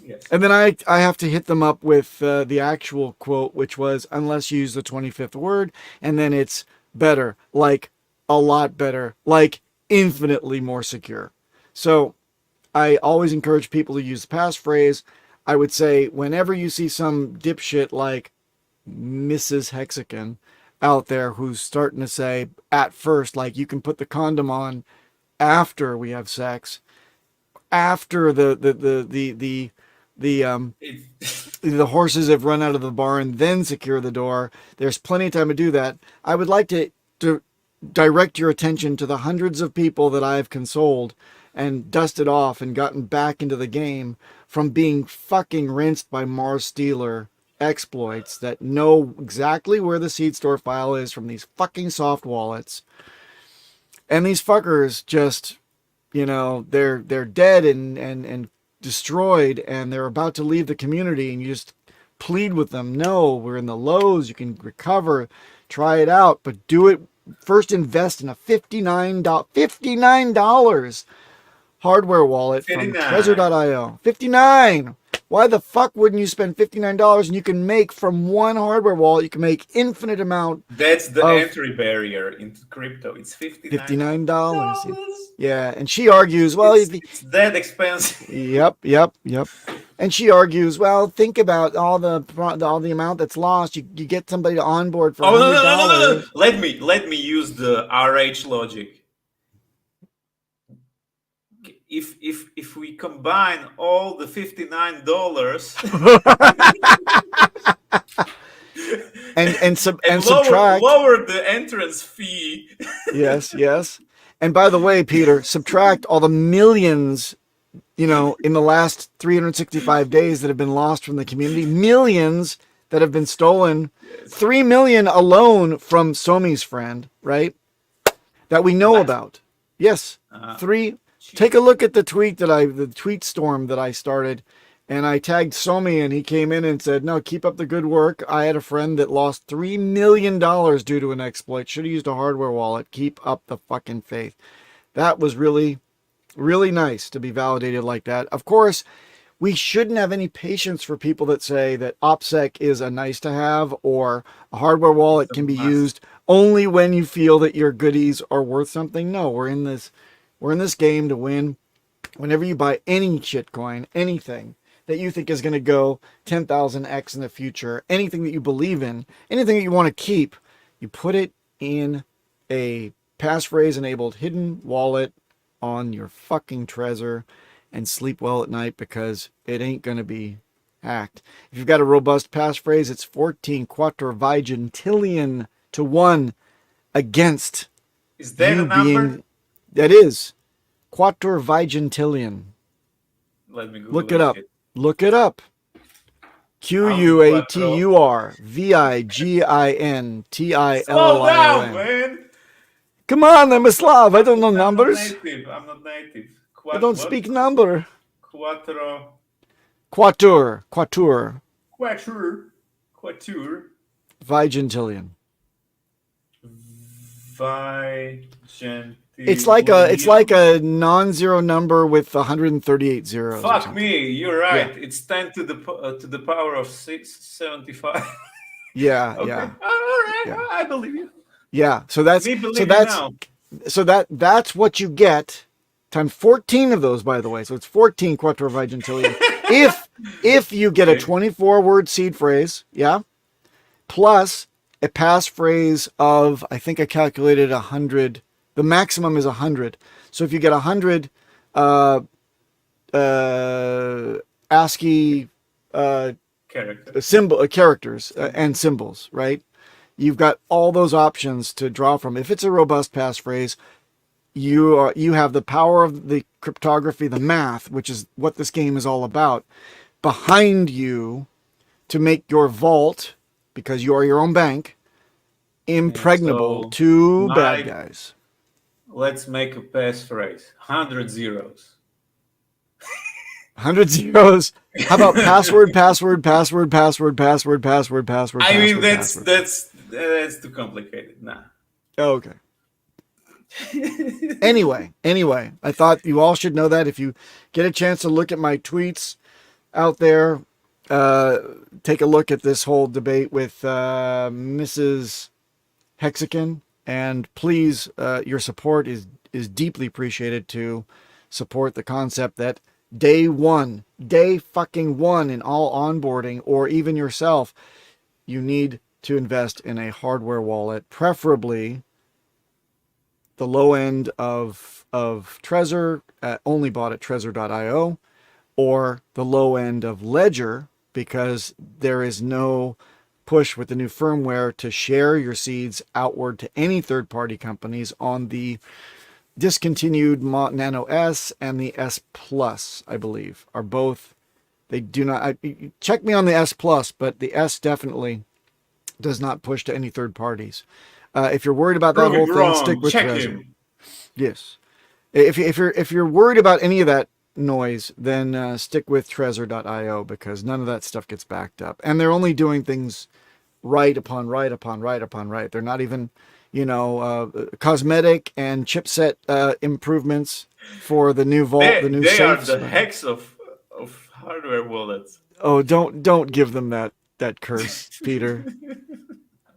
Yes. And then I have to hit them up with the actual quote, which was, unless you use the 25th word, and then it's better, like a lot better, like infinitely more secure. So I always encourage people to use the passphrase. I would say whenever you see some dipshit like Mrs. Hexican out there who's starting to say at first, like you can put the condom on after we have sex, after It, the horses have run out of the barn, then secure the door. There's plenty of time to do that. I would like to direct your attention to the hundreds of people that I've consoled and dusted off and gotten back into the game from being fucking rinsed by Mars Stealer exploits that know exactly where the seed store file is from these fucking soft wallets. And these fuckers just, they're dead and destroyed, and they're about to leave the community, and you just plead with them. No, we're in the lows. You can recover. Try it out, but do it. First, invest in a $59 hardware wallet from 59. Trezor.io. 59. Why the fuck wouldn't you spend $59 and you can make from one hardware wallet, you can make infinite amount. That's the of entry barrier into crypto. It's $59. Yeah, and she argues, well, it's that expensive. Yep. And she argues, well, think about all the amount that's lost. You get somebody to onboard for $100. No. Let me use the RH logic. If we combine all the $59 and subtract lower the entrance fee. yes. And by the way, Peter, subtract all the millions, in the last 365 days that have been lost from the community, millions that have been stolen, 3 million alone from Somi's friend, right? That we know about. Yes, 3. Take a look at the tweet storm that I started, and I tagged Somi, and he came in and said, no, keep up the good work. I had a friend that lost $3 million due to an exploit. Should have used a hardware wallet. Keep up the fucking faith. That was really, really nice to be validated like that. Of course, we shouldn't have any patience for people that say that OPSEC is a nice to have or a hardware wallet can be used only when you feel that your goodies are worth something. No, we're in this game to win. Whenever you buy any shitcoin, anything that you think is going to go 10,000x in the future, anything that you believe in, anything that you want to keep, you put it in a passphrase enabled hidden wallet on your fucking Trezor and sleep well at night because it ain't going to be hacked. If you've got a robust passphrase, it's 14 quattuorvigintillion to 1 against Is that you a number? being... That is quattuorvigintillion. Let me Google Look it up. Look it up. QUATURVIGINTILLION. Slow down, man. Come on, I'm a Slav. I don't know numbers. I'm not native. I don't speak number. Quattro. Quattuor. Quattur. Vigintillion. Vigintillion. It's like a non-zero number with 138 zeros. Fuck me, you're right. Yeah. It's 10 to the power of 675. Yeah, okay. yeah. All right, yeah. I believe you. Yeah, so that's what you get times 14 of those, by the way. So it's 14 quattuorvigintillion. if you get a 24-word seed phrase, yeah, plus a passphrase of, I think I calculated 100. The maximum is 100. So if you get 100 ASCII characters and symbols, right? You've got all those options to draw from. If it's a robust passphrase, you have the power of the cryptography, the math, which is what this game is all about, behind you to make your vault, because you are your own bank, impregnable to bad guys. Let's make a passphrase. 100 zeros. 100 zeros. How about password? I mean, that's too complicated. Nah. Oh, okay. Anyway, I thought you all should know that. If you get a chance to look at my tweets out there, take a look at this whole debate with Mrs. Hexakin. And please, your support is deeply appreciated to support the concept that day fucking one in all onboarding, or even yourself, you need to invest in a hardware wallet, preferably the low end of Trezor, only bought at Trezor.io, or the low end of Ledger, because there is no push with the new firmware to share your seeds outward to any third-party companies on the discontinued Nano S and the S Plus, I believe, are both. They do not. Check me on the S Plus, but the S definitely does not push to any third parties. If you're worried about that whole thing, stick with Trezor. Yes. If you're worried about any of that noise, then stick with Trezor.io because none of that stuff gets backed up. And they're only doing things right upon right upon right upon right. They're not even, cosmetic and chipset improvements for the new vault, the new They are safes. the hex of hardware wallets. Oh, don't give them that curse, Peter.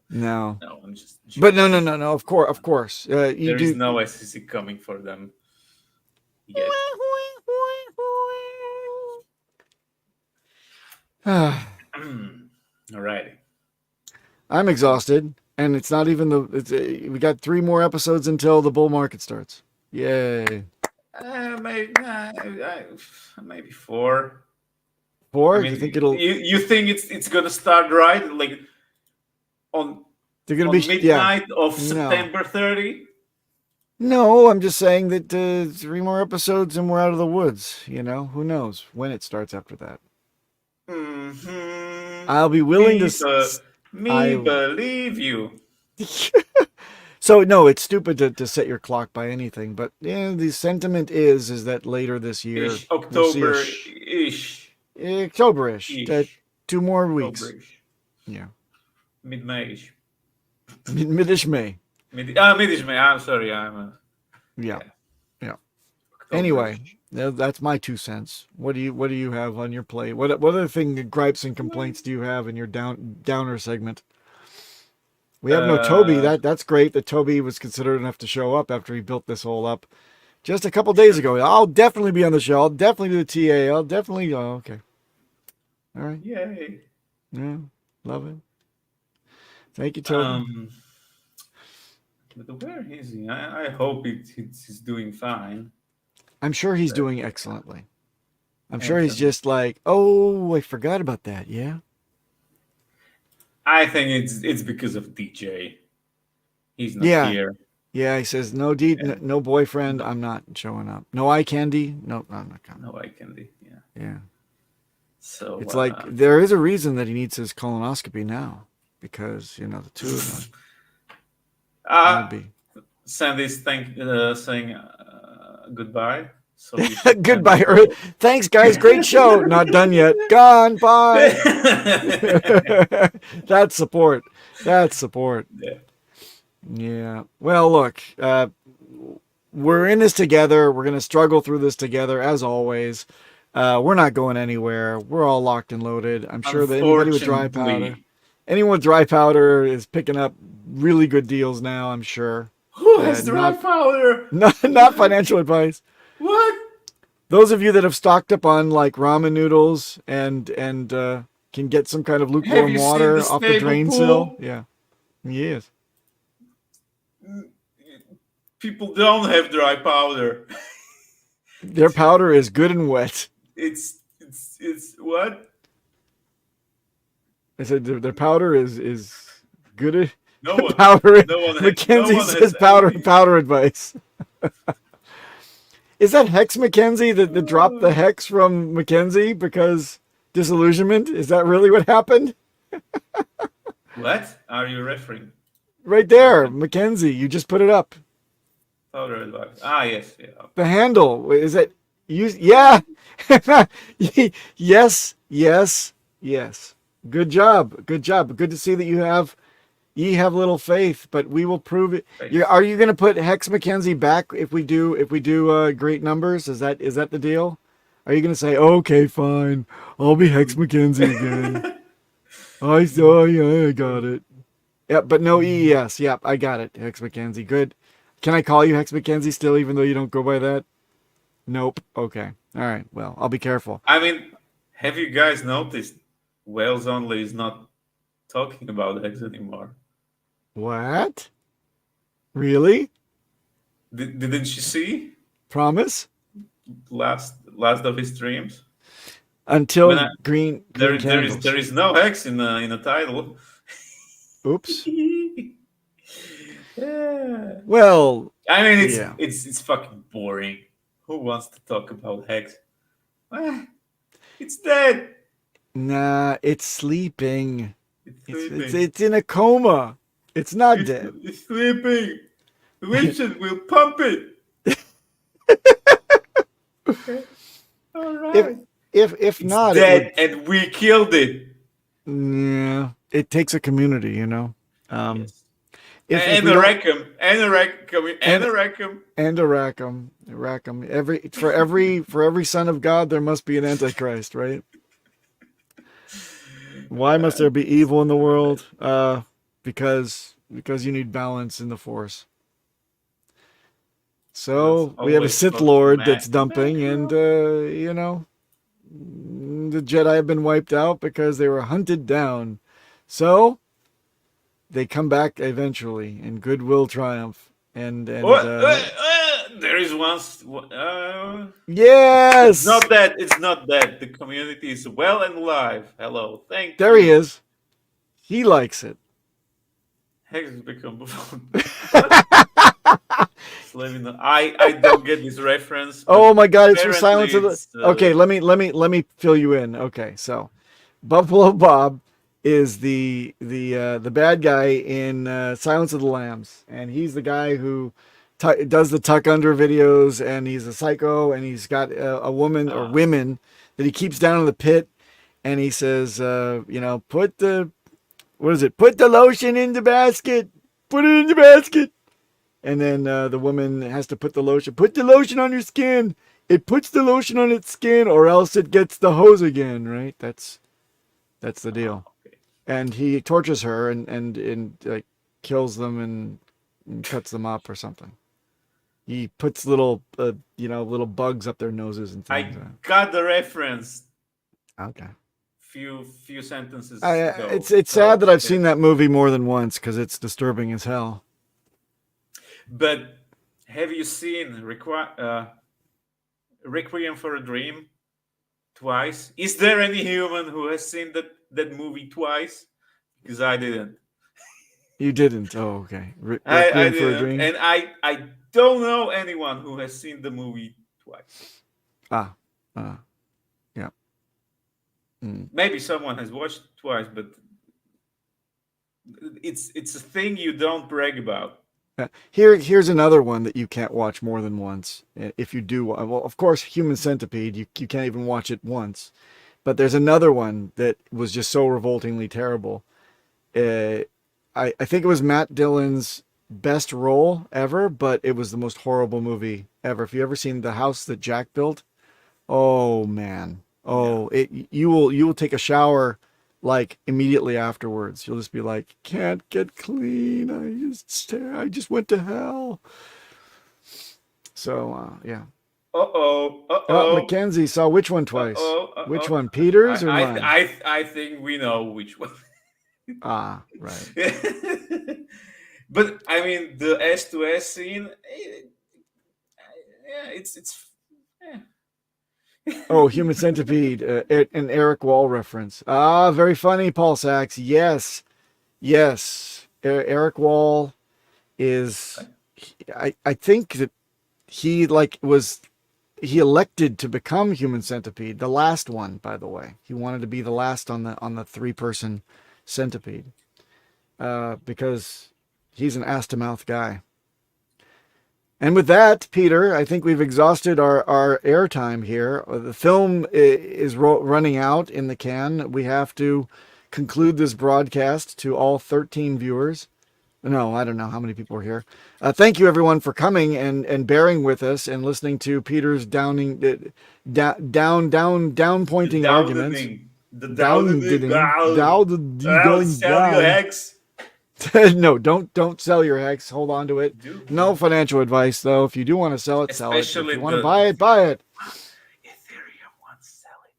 No. No, I'm just But joking. no. Of course. You There is do. no SEC coming for them yet. Alrighty. I'm exhausted, and it's not even we got 3 more episodes until the bull market starts. Yay! Maybe 4. 4? I mean, You think it'll? you think it's gonna start right, like on They're gonna on be? Yeah. midnight of No. September 30? No, I'm just saying that 3 more episodes and we're out of the woods. Who knows when it starts after that. Mm-hmm. I'll be willing Me believe you. So no, it's stupid to set your clock by anything, but the sentiment is that later this year, October-ish. October-ish, 2 more weeks. October-ish. Yeah, Mid-May-ish. midish May. Mid-ish May. I'm sorry. Yeah. October-ish. Anyway, that's my 2 cents. What do you have on your plate? What other gripes and complaints do you have in your downer segment? We have no Toby. That's great that Toby was considerate enough to show up after he built this all up just a couple days ago. I'll definitely be on the show. I'll definitely do the TA. I'll definitely. Oh, okay. All right. Yay. Yeah, love it. Thank you, Toby. But where is he? I hope he's doing fine. I'm sure he's doing excellently. I'm sure he's just like, oh, I forgot about that. Yeah. I think it's because of DJ. He's not here. Yeah, he says no no boyfriend. I'm not showing up. No eye candy. No, I'm not coming. No eye candy. Yeah. Yeah. So it's like there is a reason that he needs his colonoscopy now because the 2 of them. Sandy's saying goodbye. So goodbye. Thanks, guys. Great show. Not done yet. Gone. Bye. That's support. Yeah. Well, look, we're in this together. We're going to struggle through this together as always. We're not going anywhere. We're all locked and loaded. I'm sure that anyone with dry powder is picking up really good deals now, I'm sure. Who has dry powder? Not financial advice. What? Those of you that have stocked up on like ramen noodles and can get some kind of lukewarm water off the drain sill. Yeah. Yes. People don't have dry powder. Their powder is good and wet. It's what? I said their powder is good. No one. Powder. No one. Mackenzie says powder advice. Is that Hex Mackenzie that dropped the hex from Mackenzie because disillusionment? Is that really what happened? What are you referring? Right there, Mackenzie. You just put it up. Powder advice. Yes. Yeah. The handle is it? Yeah. Yes. Good job. Good to see that ye have little faith, but we will prove it. Are you going to put Hex Mackenzie back if we do great numbers? Is that the deal? Are you going to say, okay, fine, I'll be Hex Mackenzie again? I got it. Yep, but no EES. Yep, I got it. Hex Mackenzie. Good. Can I call you Hex Mackenzie still, even though you don't go by that? Nope. Okay. All right. Well, I'll be careful. I mean, have you guys noticed Wales Only is not talking about Hex anymore? What? Really? Didn't you see? Promise? Last of his streams. Until green there candles. is no Hex in the title. Oops. Yeah. Well, I mean, it's fucking boring. Who wants to talk about Hex? It's dead. Nah, it's sleeping. It's in a coma. It's not dead. It's sleeping. Richard will pump it. All right. If It's not, it would. dead, and we killed it. Yeah, it takes a community, you know. Um, Yes. if And we a don't Rackham, and a Rackham, and and a Rackham. and a Rackham. Every son of God, there must be an antichrist, right? Why must there be evil in the world? Because you need balance in the force. Let's So we have a always Sith talk to Lord that's Mac. dumping, and you know, the Jedi have been wiped out because they were hunted down. So they come back eventually, and good will triumph. There is one. It's Yes, not that. It's not that. The community is well and alive. Hello. Thank there he you. is. He likes it. Hex has become what? Slavin. I don't get this reference, but Oh my God! It's for apparently Silence of the. it's Okay, let me fill you in. Okay, so Buffalo Bob is the bad guy in Silence of the Lambs, and he's the guy who does the tuck under videos, and he's a psycho, and he's got a woman or uh, women that he keeps down in the pit, and he says, put the what is it? Put the lotion in the basket. Put it in the basket. And then the woman has to put the lotion. Put the lotion on your skin. It puts the lotion on its skin, or else it gets the hose again. Right? That's the deal. okay. And he tortures her and like kills them and cuts them up or something. He puts little bugs up their noses and I things. got the reference Okay. few sentences I ago. it's sad So that I've yeah. seen that movie more than once because it's disturbing as hell. But have you seen Requiem for a Dream twice? Is there any human who has seen that movie twice? Because I didn't. You didn't. Oh, okay. I Requiem for a didn't, Dream. and I don't know anyone who has seen the movie twice. Ah. Yeah. Mm. Maybe someone has watched twice, but it's a thing you don't brag about. Here's another one that you can't watch more than once. If you do, well, of course, Human Centipede, you can't even watch it once. But there's another one that was just so revoltingly terrible. Uh, I think it was Matt Dillon's best role ever, but it was the most horrible movie ever. If you ever seen The House That Jack Built, oh man, No. oh you will take a shower like immediately afterwards. You'll just be like, can't get clean. I just went to hell. So yeah. Uh-oh. Uh-oh. Mackenzie saw which one twice? Uh-oh. Which Uh-oh. one, Peter's or mine? I think we know which one. Ah, right. But I mean the S to S scene, yeah, it's yeah. Oh, Human Centipede, an Eric Wall reference. Ah, very funny, Paul Sachs. Yes, yes. Eric Wall is. I think that he he elected to become Human Centipede, the last one, by the way. He wanted to be the last on the 3-person centipede, because he's an ass to mouth guy. And with that, Peter, I think we've exhausted our airtime here. The film is running out in the can. We have to conclude this broadcast to all 13 viewers. No, I don't know how many people are here. Thank you, everyone, for coming and bearing with us and listening to Peter's down pointing arguments. The Down, sell your down. eggs. No, don't sell your hex. Hold on to it. Do No financial advice, though. If you do want to sell it, sell it. If especially you want to buy it, buy it. Ethereum wants sell it.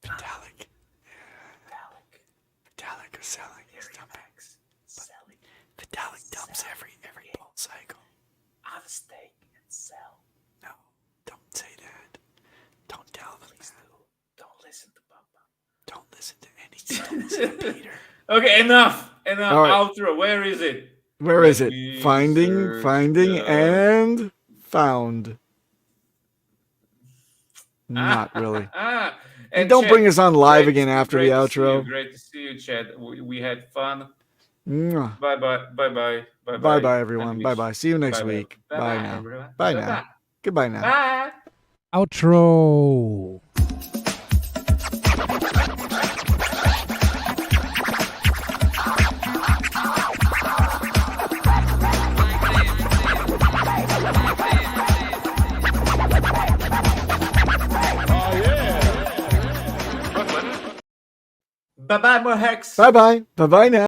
Vitalik. Vitalik is selling his dumbags. Selling Vitalik dumps every pulse cycle. on stake and sell. No, don't say that. Don't tell them that. Don't listen to Papa. Don't listen to anything. Don't listen to Peter. Okay, enough. All right. Outro. Where is it? Where is it? Finding, and found. Not really. And don't bring us on live again after the outro. Great to see you, Chad. We had fun. Mwah. Bye bye. Bye bye. Bye bye, everyone. Bye bye. See you next week. Bye now. Bye now. Goodbye now. Bye. Outro. Bye bye, more Hex. Bye bye. Bye bye now.